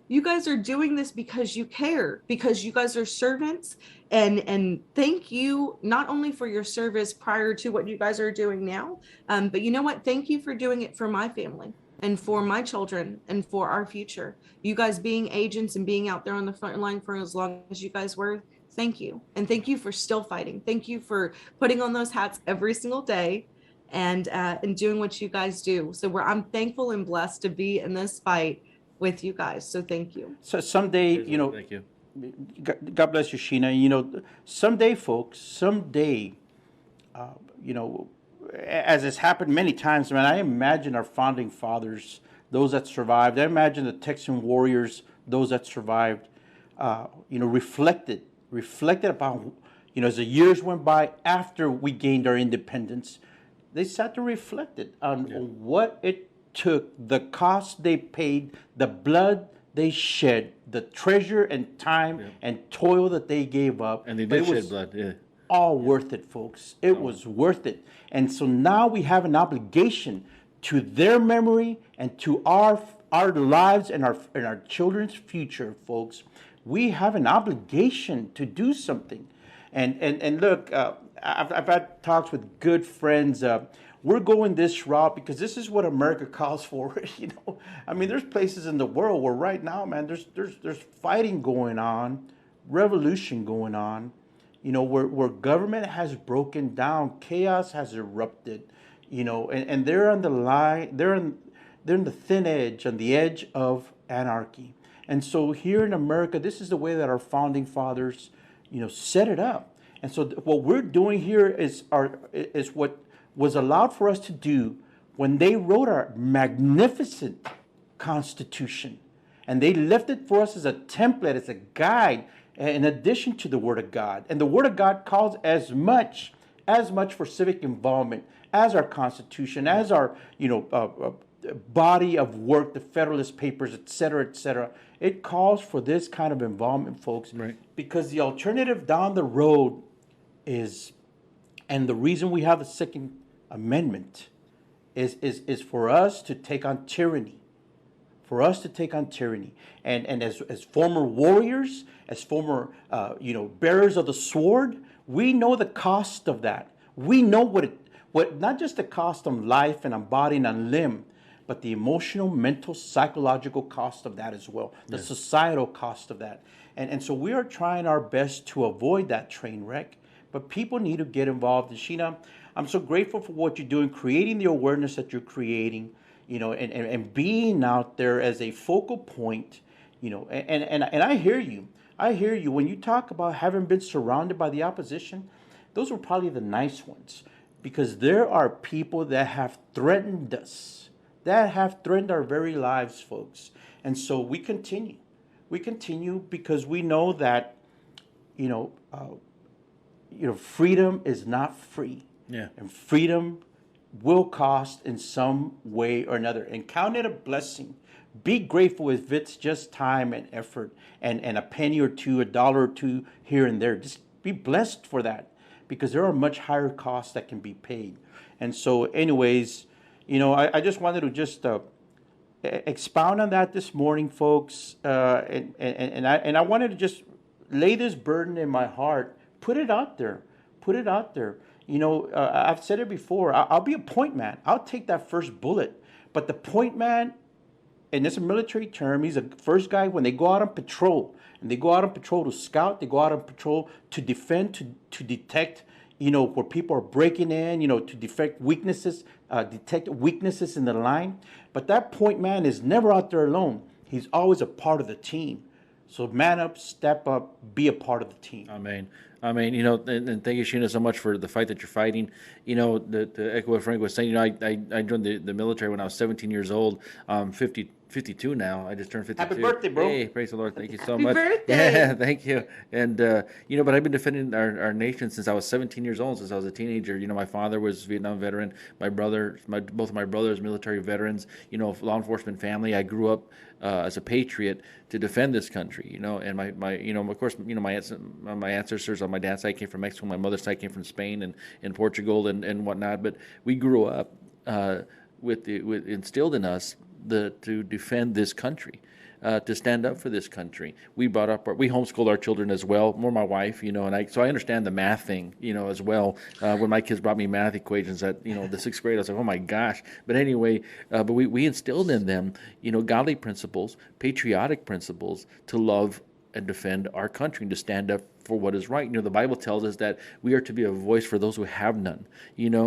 you guys are doing this because you care, because you guys are servants. And thank you not only for your service prior to what you guys are doing now, but you know what? Thank you for doing it for my family and for my children and for our future. You guys being agents and being out there on the front line for as long as you guys were. Thank you. And thank you for still fighting. Thank you for putting on those hats every single day and doing what you guys do. So I'm thankful and blessed to be in this fight with you guys. So thank you. So someday, thank you. God bless you, Sheena. Someday, folks, as has happened many times, man, I imagine our founding fathers, those that survived, I imagine the Texan warriors, those that survived, reflected about, as the years went by after we gained our independence, they sat and reflected on what it took, the cost they paid, the blood they shed, the treasure and time and toil that they gave up. And they did shed blood, all worth it, folks. It was worth it. And so now we have an obligation to their memory and to our lives and our children's future, folks. We have an obligation to do something. And look, I've had talks with good friends. we're going this route because this is what America calls for. I mean, there's places in the world where right now, man, there's fighting going on, revolution going on, where government has broken down, chaos has erupted, and they're on the line, they're in the thin edge, on the edge of anarchy. And so here in America, this is the way that our founding fathers, set it up. And so what we're doing here is what was allowed for us to do when they wrote our magnificent Constitution. And they left it for us as a template, as a guide, in addition to the Word of God. And the Word of God calls as much for civic involvement as our Constitution, as our body of work, the Federalist Papers, et cetera, et cetera. It calls for this kind of involvement, folks, right, because the alternative down the road is, and the reason we have a Second Amendment is for us to take on tyranny. For us to take on tyranny. And as former warriors, as former bearers of the sword, we know the cost of that. We know what not just the cost on life and on body and on limb, but the emotional, mental, psychological cost of that as well, the societal cost of that. And so we are trying our best to avoid that train wreck, but people need to get involved. And Sheena, I'm so grateful for what you're doing, creating the awareness that you're creating, and being out there as a focal point, and I hear you. I hear you. When you talk about having been surrounded by the opposition, those were probably the nice ones, because there are people that have threatened us, that have threatened our very lives, folks. And so we continue. We continue because we know that, freedom is not free. yeah, And freedom will cost in some way or another. And count it a blessing. Be grateful if it's just time and effort and a penny or two, $1 or $2 here and there. Just be blessed for that, because there are much higher costs that can be paid. And so anyways, I just wanted to just expound on that this morning, folks. And I wanted to just lay this burden in my heart, put it out there. I've said it before, I'll be a point man. I'll take that first bullet. But the point man, and it's a military term, he's the first guy when they go out on patrol. And they go out on patrol to scout, they go out on patrol to defend, to detect, where people are breaking in, to detect weaknesses in the line. But that point man is never out there alone. He's always a part of the team. So man up, step up, be a part of the team. Amen. And thank you, Sheena, so much for the fight that you're fighting. To echo what Frank was saying, I joined the military when I was 17 years old. 52 now. I just turned 52. Happy birthday, bro. Hey, praise the Lord. Thank you so Happy much. birthday. Yeah, thank you. And, but I've been defending our nation since I was 17 years old, since I was a teenager. My father was a Vietnam veteran. Both of my brothers, military veterans, law enforcement family. I grew up as a patriot to defend this country, and of course, my ancestors on my dad's side came from Mexico, my mother's side came from Spain and Portugal and whatnot. But we grew up with instilled in us to defend this country, to stand up for this country. We homeschooled our children as well, more my wife, so I understand the math thing, as well. When my kids brought me math equations at, the sixth grade, I was like, oh my gosh. But anyway, but we instilled in them, godly principles, patriotic principles to love and defend our country and to stand up for what is right. The Bible tells us that we are to be a voice for those who have none,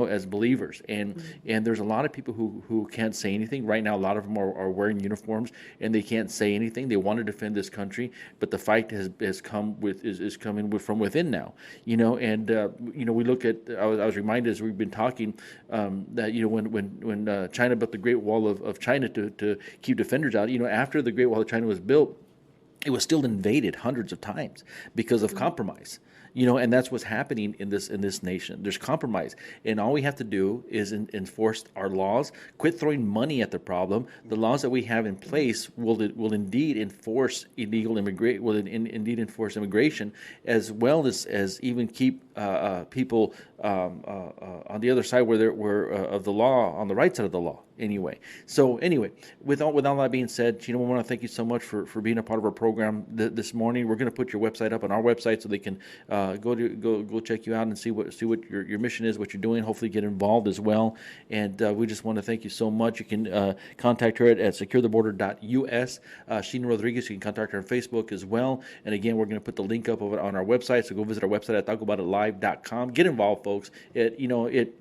as believers. And there's a lot of people who can't say anything. Right now, a lot of them are wearing uniforms and they can't say anything. They want to defend this country, but the fight is coming from within now. We look at, I was reminded as we've been talking, that, when China built the Great Wall of China to keep defenders out, after the Great Wall of China was built, it was still invaded hundreds of times because of compromise. And that's what's happening in this nation. There's compromise, and all we have to do is enforce our laws. Quit throwing money at the problem. The laws that we have in place will indeed enforce indeed enforce immigration, as well as even keep people on the other side where of the law, on the right side of the law. anyway. So anyway, with all that being said, we want to thank you so much for being a part of our program this morning. We're going to put your website up on our website so they can go check you out and see what your mission is, what you're doing. Hopefully, get involved as well. And we just want to thank you so much. You can contact her at securetheborder.us. Sheena Rodriguez. You can contact her on Facebook as well. And again, we're going to put the link up of it on our website. So go visit our website at tacoboutitlive.com. Get involved, folks. It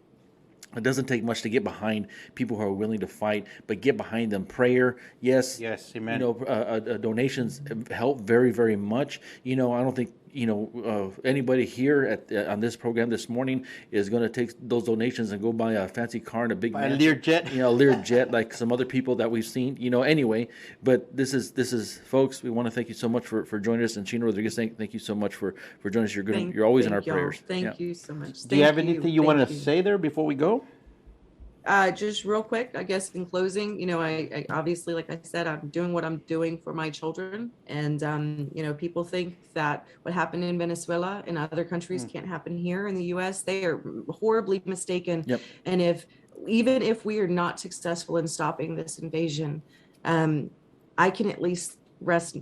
doesn't take much to get behind people who are willing to fight, but get behind them. Prayer, yes, amen. Donations help very, very much. I don't think anybody here on this program this morning is going to take those donations and go buy a fancy car and a big a Lear jet, a Lear jet like some other people that we've seen. Anyway, but this is folks. We want to thank you so much for joining us, and Sheena Rodriguez, thank you so much for joining us. You're always in our prayers. Thank you so much. Do you have anything you want to say there before we go? Just real quick, I guess in closing, I obviously, like I said, I'm doing what I'm doing for my children. And, people think that what happened in Venezuela and other countries can't happen here in the U.S. They are horribly mistaken. Yep. And even if we are not successful in stopping this invasion, I can at least rest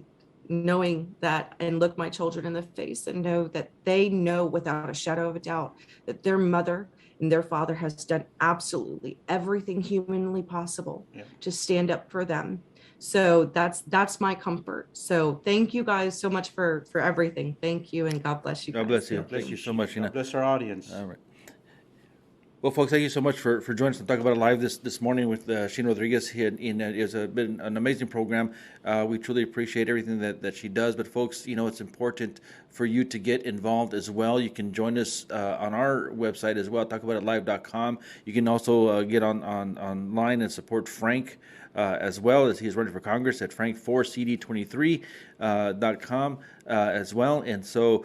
knowing that and look my children in the face and know that they know without a shadow of a doubt that their mother and their father has done absolutely everything humanly possible to stand up for them. So that's my comfort. So thank you guys so much for everything. Thank you, and God bless you. God bless you. Thank you so much. God bless our audience. All right. Well, folks, thank you so much for joining us to talk about it live this morning with Sheena Rodriguez. It's been an amazing program. We truly appreciate everything that she does. But, folks, it's important for you to get involved as well. You can join us on our website as well, tacoboutitlive.com. You can also get online and support Frank as well, as he's running for Congress at frank4cd23.com as well. And so,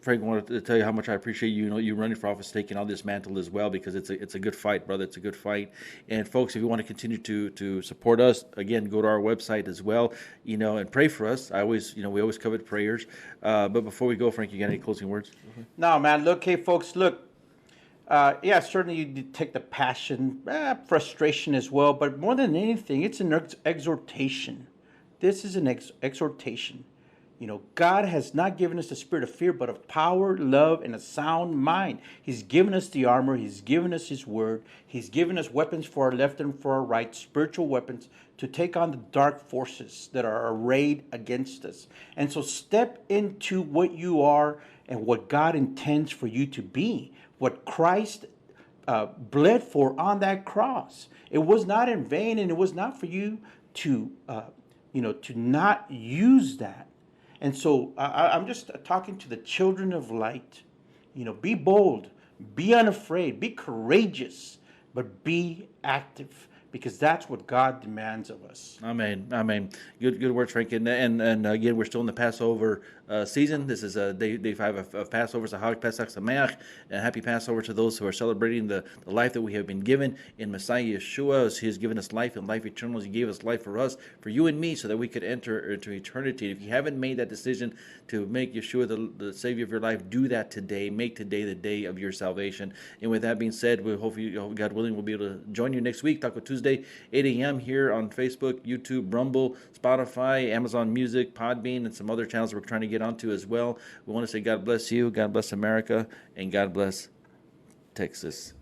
Frank, I wanted to tell you how much I appreciate you running for office, taking on this mantle as well, because it's a good fight, brother. It's a good fight. And folks, if you want to continue to support us, again, go to our website as well, and pray for us. We always covet prayers. But before we go, Frank, you got any closing words? No, man. Look, hey, folks, look. Certainly you detect the passion, frustration as well. But more than anything, it's an exhortation. This is an exhortation. God has not given us the spirit of fear, but of power, love, and a sound mind. He's given us the armor. He's given us His word. He's given us weapons for our left and for our right, spiritual weapons to take on the dark forces that are arrayed against us. And so step into what you are and what God intends for you to be, what Christ bled for on that cross. It was not in vain, and it was not for you to not use that. And so I'm just talking to the children of light. Be bold, be unafraid, be courageous, but be active, because that's what God demands of us. Amen. Good words, Frank. And again, we're still in the Passover season. This is day 5 of Passover. So Hag Pesach Sameach, and happy Passover to those who are celebrating the life that we have been given in Messiah Yeshua. As He has given us life and life eternal. He gave us life for us, for you and me, so that we could enter into eternity. If you haven't made that decision to make Yeshua the Savior of your life, do that today. Make today the day of your salvation. And with that being said, we hope God willing, we'll be able to join you next week, Taco Tuesday, 8 a.m. here on Facebook, YouTube, Rumble, Spotify, Amazon Music, Podbean, and some other channels that we're trying to get onto as well. We want to say God bless you, God bless America, and God bless Texas.